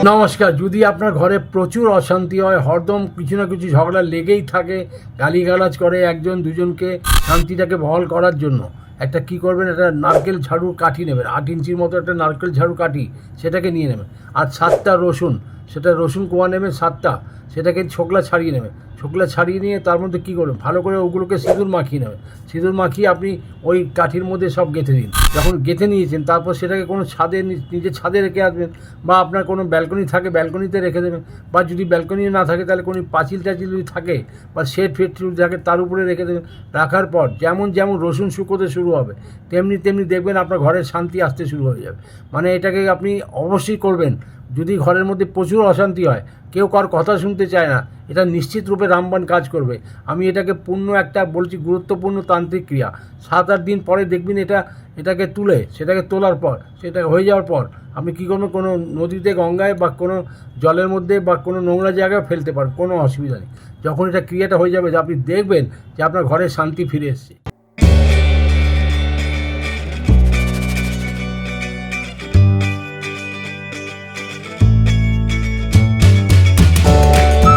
নমস্কার। যদি আপনার ঘরে প্রচুর অশান্তি হয়, হরদম কিছু না কিছু ঝগড়া লেগেই থাকে, গালিগালাজ করে একজন দুজনকে, শান্তিটাকে বহাল করার জন্য একটা কি করবেন, একটা নারকেল ঝাড়ু কাঠি নেবেন, 8 ইঞ্চির মতো একটা নারকেল ঝাড়ু কাঠি, সেটাকে নিয়ে নেবেন। আর 7টা রসুন, সেটা রসুন কোয়া নেবেন 7টা, সেটাকে ছোকলা ছাড়িয়ে নেবেন। ছোকলা ছাড়িয়ে নিয়ে তার মধ্যে কী করবেন, ভালো করে ওগুলোকে সিঁদুর মাখিয়ে নেবেন। সিঁদুর মাখিয়ে আপনি ওই কাঠির মধ্যে সব গেঁথে দিন। যখন গেঁথে নিয়েছেন তারপর সেটাকে কোনো ছাদে, নিজের ছাদে রেখে আসবেন, বা আপনার কোনো ব্যালকনি থাকে ব্যালকনিতে রেখে দেবেন, বা যদি ব্যালকনি না থাকে তাহলে কোনো পাঁচিল টাচিল যদি থাকে বা শেড ফেড যদি থাকে তার উপরে রেখে দেবেন। রাখার পর যেমন যেমন রসুন শুকোতে শুরু হবে তেমনি তেমনি দেখবেন আপনার ঘরের শান্তি আসতে শুরু হয়ে যাবে। মানে এটাকে আপনি অবশ্যই করবেন। যদি ঘরের মধ্যে প্রচুর অশান্তি হয়, কেউ কার কথা শুনতে চায় না, এটা নিশ্চিত রূপে রামবাণ কাজ করবে। আমি এটাকে একটা বলছি গুরুত্বপূর্ণ তান্ত্রিক ক্রিয়া। 7-8 দিন পরে দেখবেন এটাকে তুলে, সেটাকে তোলার পর, সেটা হয়ে যাওয়ার পর আপনি কী করবেন, কোনো নদীতে, গঙ্গায় বা কোনো জলের মধ্যে বা কোনো নোংরা জায়গায় ফেলতে পারেন, কোনো অসুবিধা নেই। যখন এটা ক্রিয়াটা হয়ে যাবে, আপনি দেখবেন যে আপনার ঘরে শান্তি ফিরে এসছে।